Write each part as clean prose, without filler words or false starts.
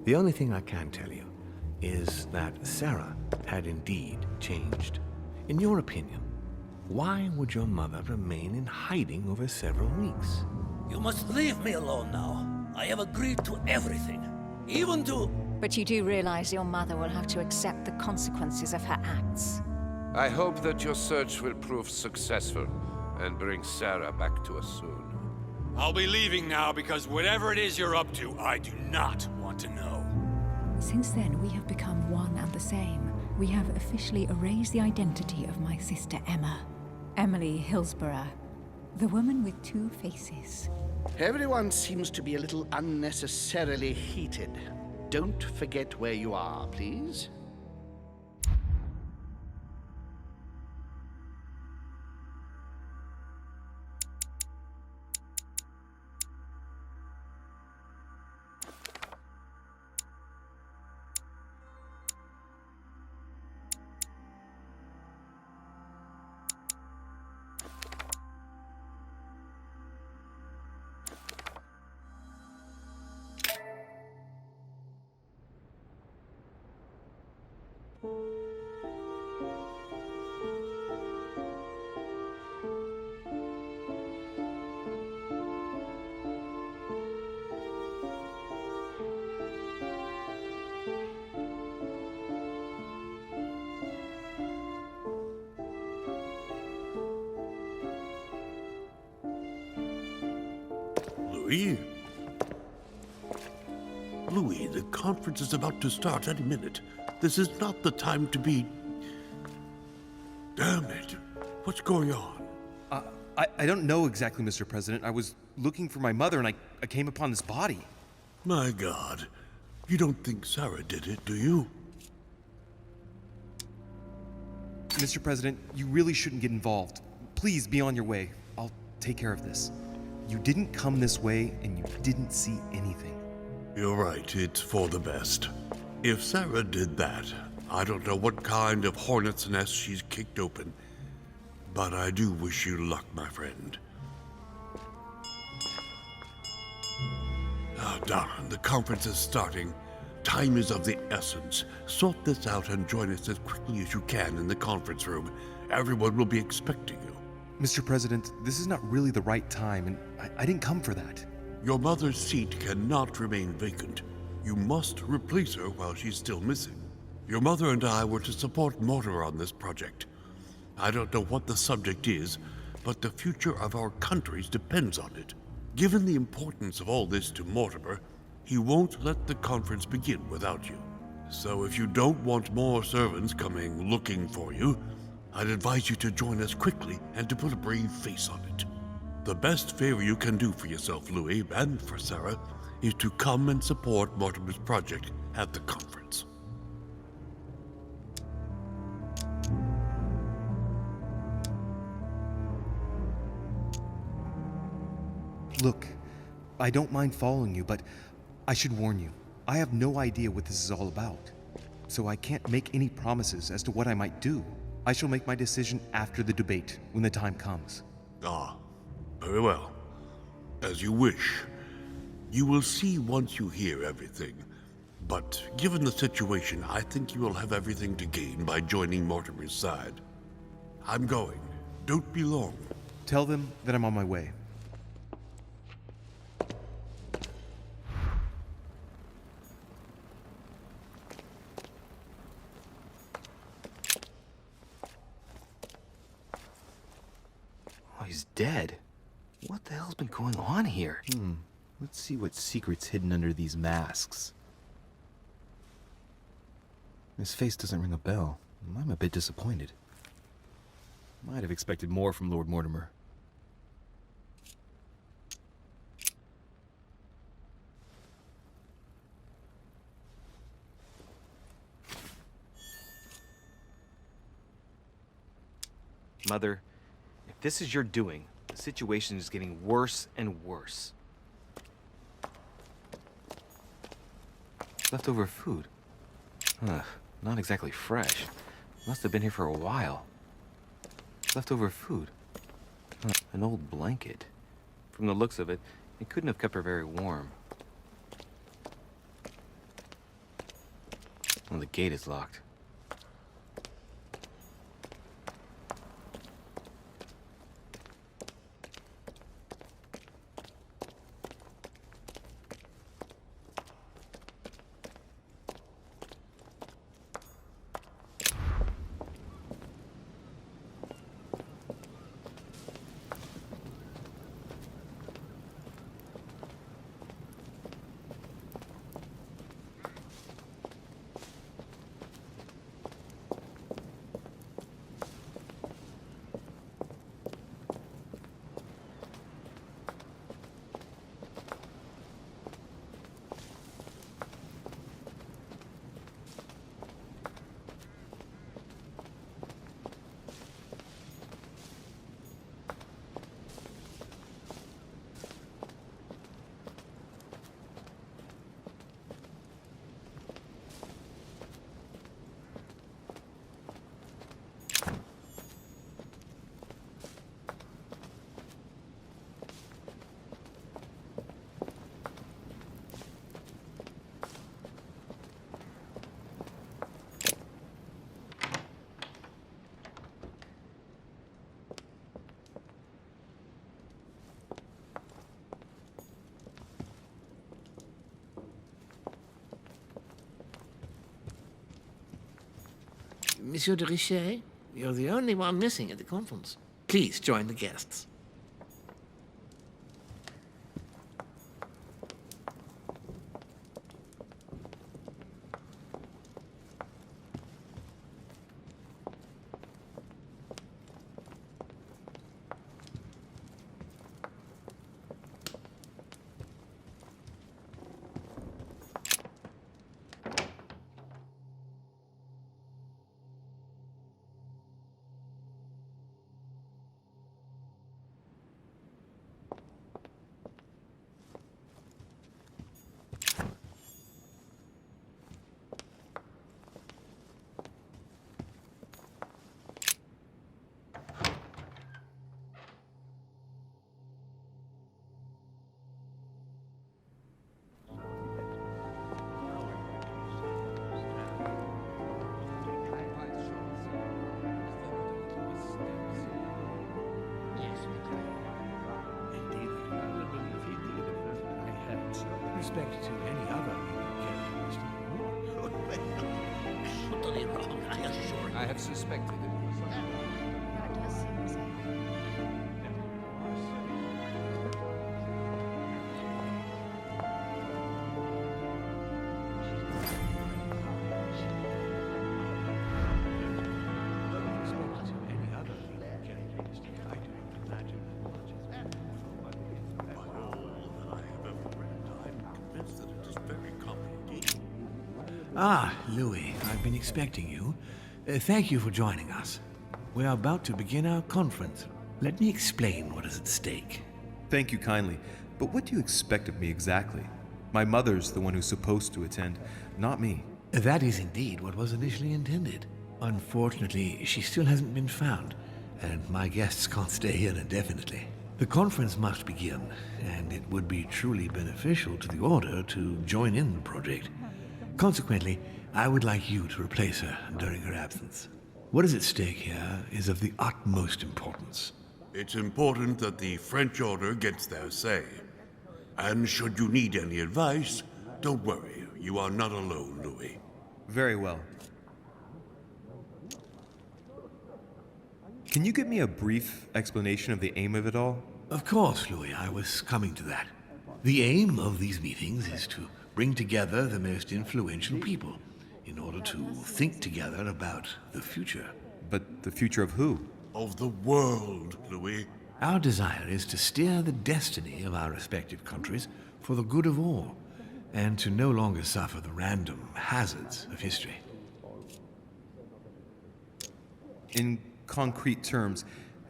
The only thing I can tell you is that Sarah had indeed changed. In your opinion, why would your mother remain in hiding over several weeks? You must leave me alone now. I have agreed to everything, even to... But you do realize your mother will have to accept the consequences of her acts. I hope that your search will prove successful and bring Sarah back to us soon. I'll be leaving now because whatever it is you're up to, I do not want to know. Since then, we have become one and the same. We have officially erased the identity of my sister Emma. Emily Hillsborough, the woman with two faces. Everyone seems to be a little unnecessarily heated. Don't forget where you are, please. Louis, the conference is about to start any minute. This is not the time to be... Damn it. What's going on? I don't know exactly, Mr. President. I was looking for my mother and I came upon this body. My God. You don't think Sarah did it, do you? Mr. President, you really shouldn't get involved. Please be on your way. I'll take care of this. You didn't come this way and you didn't see anything. You're right, it's for the best. If Sarah did that, I don't know what kind of hornet's nest she's kicked open. But I do wish you luck, my friend. Oh, darn, the conference is starting. Time is of the essence. Sort this out and join us as quickly as you can in the conference room. Everyone will be expecting you. Mr. President, this is not really the right time, and I didn't come for that. Your mother's seat cannot remain vacant. You must replace her while she's still missing. Your mother and I were to support Mortimer on this project. I don't know what the subject is, but the future of our countries depends on it. Given the importance of all this to Mortimer, he won't let the conference begin without you. So if you don't want more servants coming looking for you, I'd advise you to join us quickly and to put a brave face on it. The best favor you can do for yourself, Louis, and for Sarah, is to come and support Mortimer's project at the conference. Look, I don't mind following you, but I should warn you. I have no idea what this is all about, so I can't make any promises as to what I might do. I shall make my decision after the debate, when the time comes. Ah, very well. As you wish. You will see once you hear everything. But given the situation, I think you will have everything to gain by joining Mortimer's side. I'm going. Don't be long. Tell them that I'm on my way. He's dead. What the hell's been going on here? Let's see what secret's hidden under these masks. His face doesn't ring a bell. I'm a bit disappointed. Might have expected more from Lord Mortimer. Mother, if this is your doing, the situation is getting worse and worse. Leftover food. Ugh, not exactly fresh. Must have been here for a while. Leftover food. An old blanket. From the looks of it, it couldn't have kept her very warm. Well, the gate is locked. Monsieur de Richet, you're the only one missing at the conference. Please join the guests. Respect to any other characteristic. Totally wrong, I assure you. I have suspected it. That does seem the same. Respect to any other characteristic, I do not imagine much as By all that I have ever read, I'm convinced that it is very complicated. Ah, Louis, I've been expecting you. Thank you for joining us. We are about to begin our conference. Let me explain what is at stake. Thank you kindly, but what do you expect of me exactly? My mother's the one who's supposed to attend, not me. That is indeed what was initially intended. Unfortunately, she still hasn't been found, and my guests can't stay here indefinitely. The conference must begin, and it would be truly beneficial to the Order to join in the project. Consequently, I would like you to replace her during her absence. What is at stake here is of the utmost importance. It's important that the French Order gets their say. And should you need any advice, don't worry. You are not alone, Louis. Very well. Can you give me a brief explanation of the aim of it all? Of course, Louis, I was coming to that. The aim of these meetings is to bring together the most influential people in order to think together about the future. But the future of who? Of the world, Louis. Our desire is to steer the destiny of our respective countries for the good of all, and to no longer suffer the random hazards of history. In concrete terms,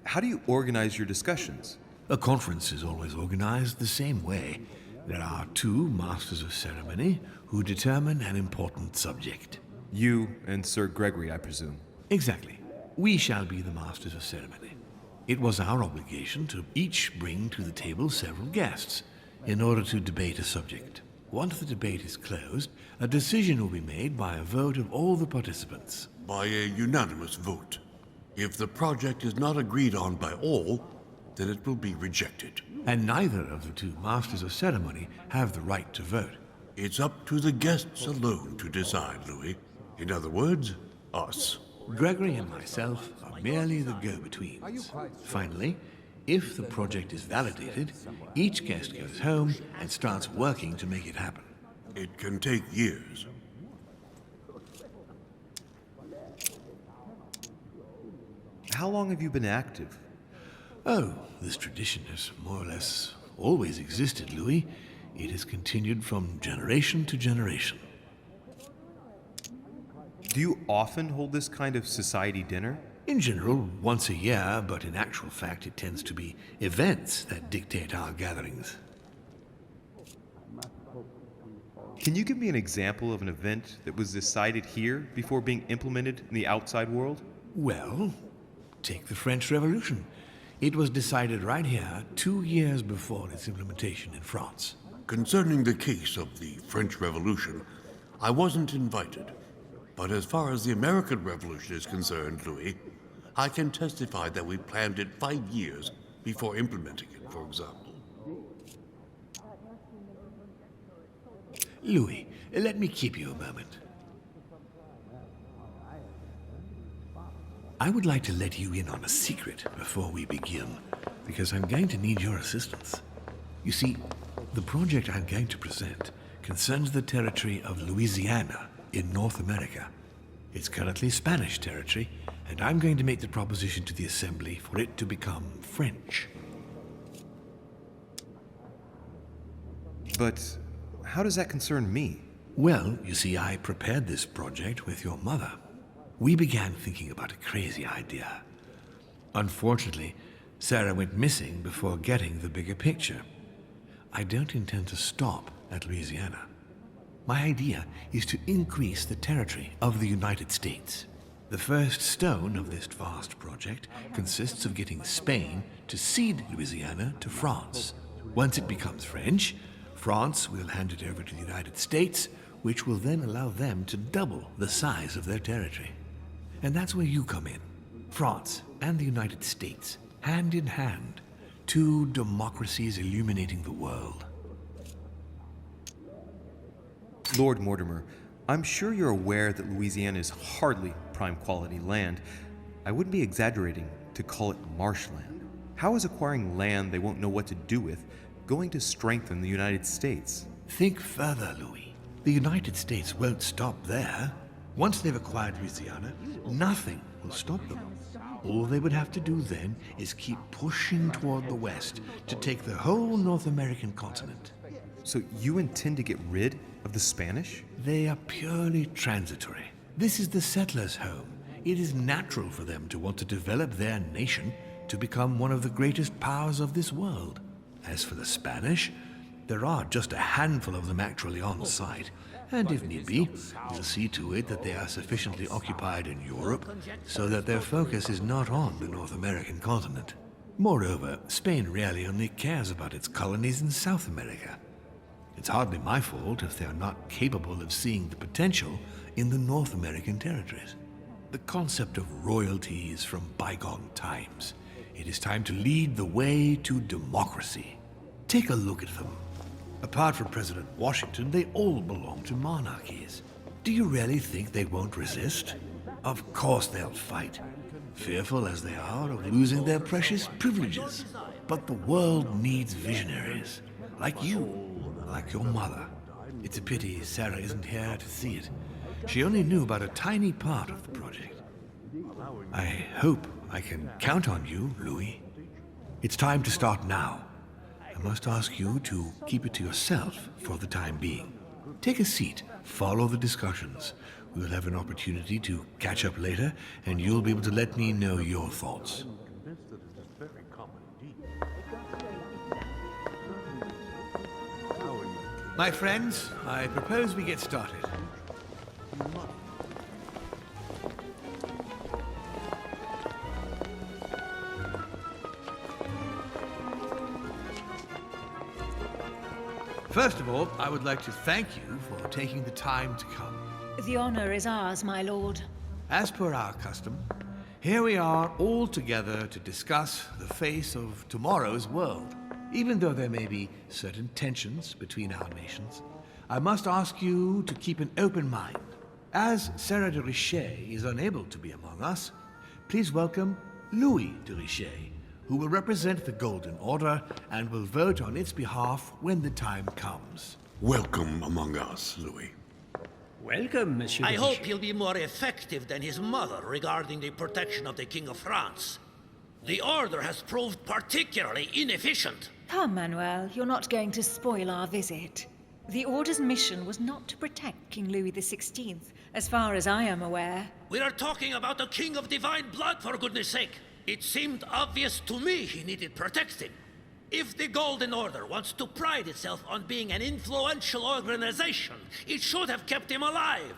how do you organize your discussions? A conference is always organized the same way. There are two masters of ceremony who determine an important subject. You and Sir Gregory, I presume. Exactly. We shall be the masters of ceremony. It was our obligation to each bring to the table several guests in order to debate a subject. Once the debate is closed, a decision will be made by a vote of all the participants. By a unanimous vote. If the project is not agreed on by all, then it will be rejected. And neither of the two masters of ceremony have the right to vote. It's up to the guests alone to decide, Louis. In other words, us. Gregory and myself are merely the go-betweens. Finally, if the project is validated, each guest goes home and starts working to make it happen. It can take years. How long have you been active? Oh, this tradition has more or less always existed, Louis. It has continued from generation to generation. Do you often hold this kind of society dinner? In general, once a year, but in actual fact it tends to be events that dictate our gatherings. Can you give me an example of an event that was decided here before being implemented in the outside world? Well, take the French Revolution. It was decided right here 2 years before its implementation in France. Concerning the case of the French Revolution, I wasn't invited. But as far as the American Revolution is concerned, Louis, I can testify that we planned it 5 years before implementing it, for example. Louis, let me keep you a moment. I would like to let you in on a secret before we begin, because I'm going to need your assistance. You see, the project I'm going to present concerns the territory of Louisiana in North America. It's currently Spanish territory, and I'm going to make the proposition to the Assembly for it to become French. But how does that concern me? Well, you see, I prepared this project with your mother. We began thinking about a crazy idea. Unfortunately, Sarah went missing before getting the bigger picture. I don't intend to stop at Louisiana. My idea is to increase the territory of the United States. The first stone of this vast project consists of getting Spain to cede Louisiana to France. Once it becomes French, France will hand it over to the United States, which will then allow them to double the size of their territory. And that's where you come in. France and the United States, hand in hand, two democracies illuminating the world. Lord Mortimer, I'm sure you're aware that Louisiana is hardly prime quality land. I wouldn't be exaggerating to call it marshland. How is acquiring land they won't know what to do with going to strengthen the United States? Think further, Louis. The United States won't stop there. Once they've acquired Louisiana, nothing will stop them. All they would have to do then is keep pushing toward the west to take the whole North American continent. So you intend to get rid of the Spanish? They are purely transitory. This is the settlers' home. It is natural for them to want to develop their nation to become one of the greatest powers of this world. As for the Spanish, there are just a handful of them actually on site, and if need be, we'll see to it that they are sufficiently occupied in Europe so that their focus is not on the North American continent. Moreover, Spain really only cares about its colonies in South America. It's hardly my fault if they are not capable of seeing the potential in the North American territories. The concept of royalty is from bygone times. It is time to lead the way to democracy. Take a look at them. Apart from President Washington, they all belong to monarchies. Do you really think they won't resist? Of course they'll fight, fearful as they are of losing their precious privileges. But the world needs visionaries, like you, like your mother. It's a pity Sarah isn't here to see it. She only knew about a tiny part of the project. I hope I can count on you, Louis. It's time to start now. I must ask you to keep it to yourself for the time being. Take a seat, follow the discussions. We will have an opportunity to catch up later, and you'll be able to let me know your thoughts. My friends, I propose we get started. First of all, I would like to thank you for taking the time to come. The honor is ours, my lord. As per our custom, here we are all together to discuss the face of tomorrow's world. Even though there may be certain tensions between our nations, I must ask you to keep an open mind. As Sarah de Richet is unable to be among us, please welcome Louis de Richet, who will represent the Golden Order and will vote on its behalf when the time comes. Welcome among us, Louis. Welcome, Monsieur. I hope he'll be more effective than his mother regarding the protection of the King of France. The Order has proved particularly inefficient. Come, Manuel, you're not going to spoil our visit. The Order's mission was not to protect King Louis XVI, as far as I am aware. We are talking about a king of divine blood, for goodness sake. It seemed obvious to me he needed protecting. If the Golden Order wants to pride itself on being an influential organization, it should have kept him alive.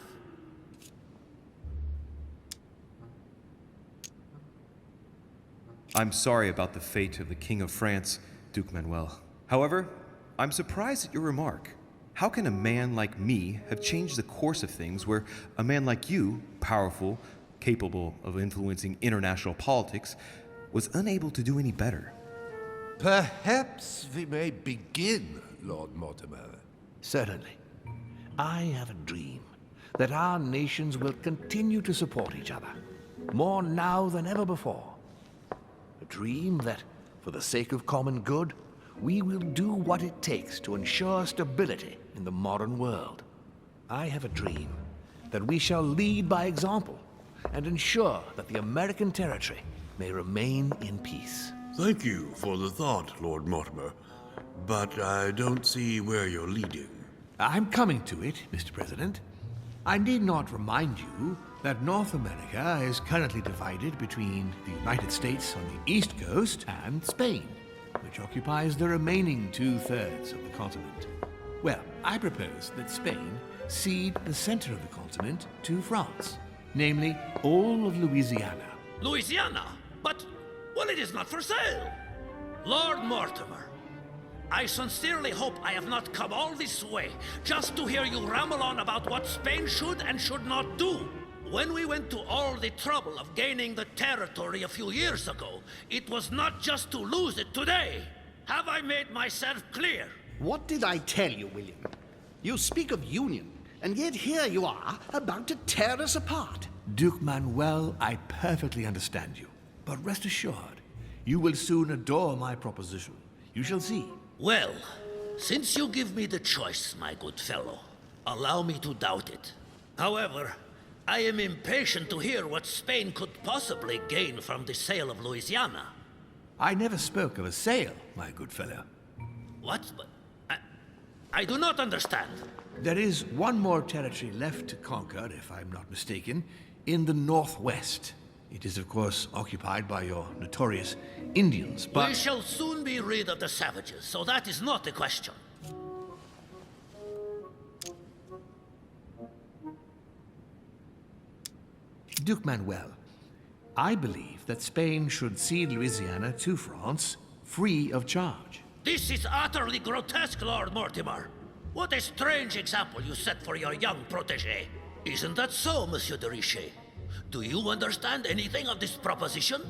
I'm sorry about the fate of the King of France, Duke Manuel. However, I'm surprised at your remark. How can a man like me have changed the course of things where a man like you, powerful, capable of influencing international politics, was unable to do any better? Perhaps we may begin, Lord Mortimer. Certainly. I have a dream that our nations will continue to support each other, more now than ever before. A dream that, for the sake of common good, we will do what it takes to ensure stability in the modern world. I have a dream that we shall lead by example and ensure that the American territory may remain in peace. Thank you for the thought, Lord Mortimer, but I don't see where you're leading. I'm coming to it, Mr. President. I need not remind you that North America is currently divided between the United States on the east coast and Spain, which occupies the remaining 2/3 of the continent. Well, I propose that Spain cede the center of the continent to France, namely all of Louisiana. Louisiana? But, well, it is not for sale. Lord Mortimer, I sincerely hope I have not come all this way just to hear you ramble on about what Spain should and should not do. When we went to all the trouble of gaining the territory a few years ago, it was not just to lose it today. Have I made myself clear? What did I tell you, William? You speak of union, and yet here you are, about to tear us apart. Duke Manuel, I perfectly understand you. But rest assured, you will soon adore my proposition. You shall see. Well, since you give me the choice, my good fellow, allow me to doubt it. However, I am impatient to hear what Spain could possibly gain from the sale of Louisiana. I never spoke of a sale, my good fellow. What? I do not understand. There is one more territory left to conquer, if I'm not mistaken, in the northwest. It is, of course, occupied by your notorious Indians, but... We shall soon be rid of the savages, so that is not the question. Duke Manuel, I believe that Spain should cede Louisiana to France, free of charge. This is utterly grotesque, Lord Mortimer. What a strange example you set for your young protégé. Isn't that so, Monsieur de Richet? Do you understand anything of this proposition?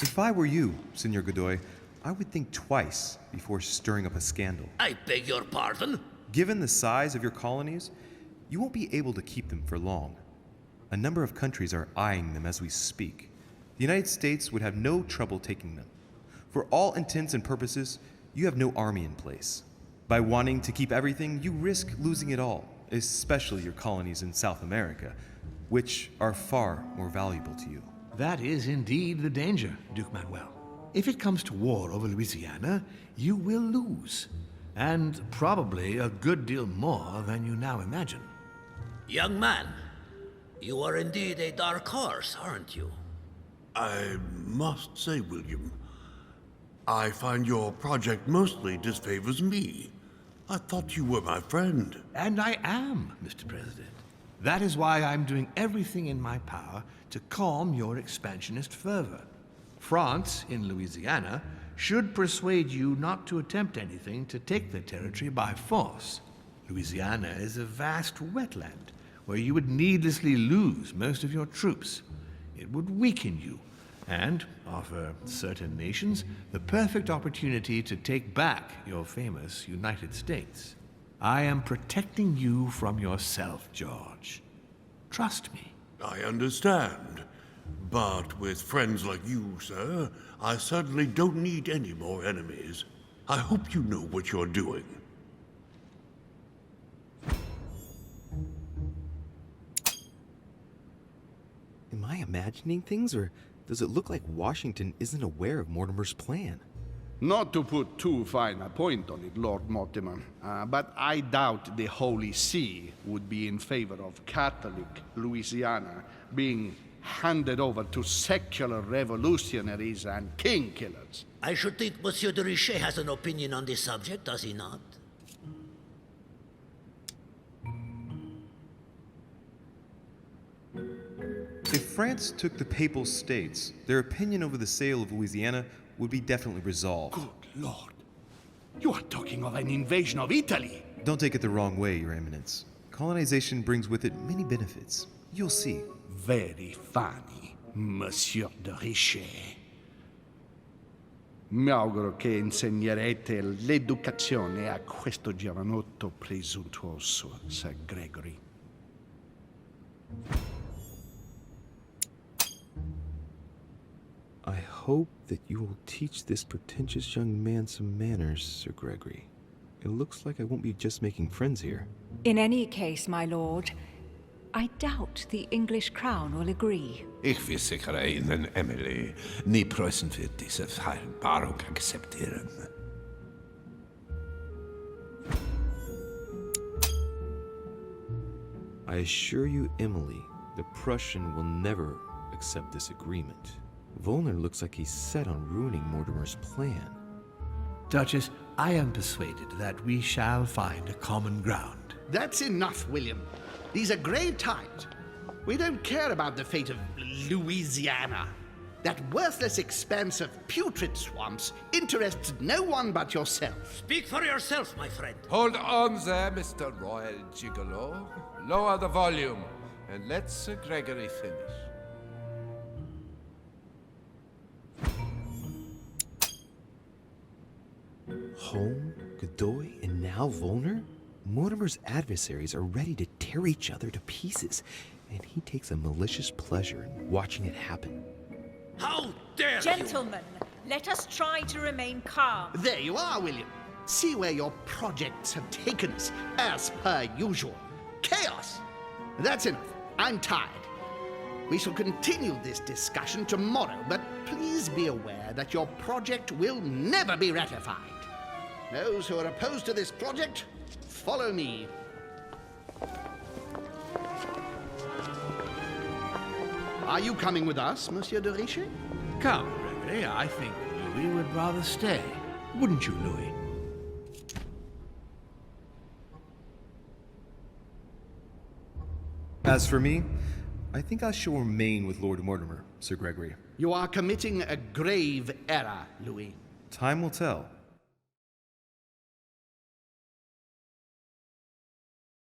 If I were you, Senor Godoy, I would think twice before stirring up a scandal. I beg your pardon? Given the size of your colonies, you won't be able to keep them for long. A number of countries are eyeing them as we speak. The United States would have no trouble taking them. For all intents and purposes, you have no army in place. By wanting to keep everything, you risk losing it all, especially your colonies in South America, which are far more valuable to you. That is indeed the danger, Duke Manuel. If it comes to war over Louisiana, you will lose. And probably a good deal more than you now imagine. Young man, you are indeed a dark horse, aren't you? I must say, William, I find your project mostly disfavors me. I thought you were my friend. And I am, Mr. President. That is why I'm doing everything in my power to calm your expansionist fervor. France, in Louisiana, should persuade you not to attempt anything to take the territory by force. Louisiana is a vast wetland where you would needlessly lose most of your troops. It would weaken you and offer certain nations the perfect opportunity to take back your famous United States. I am protecting you from yourself, George. Trust me. I understand. But with friends like you, sir, I certainly don't need any more enemies. I hope you know what you're doing. Am I imagining things, or does it look like Washington isn't aware of Mortimer's plan? Not to put too fine a point on it, Lord Mortimer, but I doubt the Holy See would be in favor of Catholic Louisiana being handed over to secular revolutionaries and king killers. I should think Monsieur de Richet has an opinion on this subject, does he not? If France took the Papal States, their opinion over the sale of Louisiana would be definitely resolved. Good Lord. You are talking of an invasion of Italy. Don't take it the wrong way, Your Eminence. Colonization brings with it many benefits. You'll see. Very funny, Monsieur de Richet. Mi auguro che insegnerete l'educazione a questo giovanotto presuntuoso, Sir Gregory. I hope that you will teach this pretentious young man some manners, Sir Gregory. It looks like I won't be just making friends here. In any case, my lord, I doubt the English crown will agree. Ich versichere Ihnen, Emily, nie Preußen wird diese Vereinbarung akzeptieren. I assure you, Emily, the Prussian will never accept this agreement. Volner looks like he's set on ruining Mortimer's plan. Duchess, I am persuaded that we shall find a common ground. That's enough, William. These are grave times. We don't care about the fate of Louisiana. That worthless expanse of putrid swamps interests no one but yourself. Speak for yourself, my friend. Hold on there, Mr. Royal Gigolo. Lower the volume, and let Sir Gregory finish. Home, Godoy, and now Volner? Mortimer's adversaries are ready to tear each other to pieces, and he takes a malicious pleasure in watching it happen. How dare you! Gentlemen, let us try to remain calm. There you are, William. See where your projects have taken us, as per usual. Chaos! That's enough. I'm tired. We shall continue this discussion tomorrow, but please be aware that your project will never be ratified. Those who are opposed to this project, follow me. Are you coming with us, Monsieur de Richet? Come, Gregory, I think Louis would rather stay. Wouldn't you, Louis? As for me, I think I shall remain with Lord Mortimer, Sir Gregory. You are committing a grave error, Louis. Time will tell.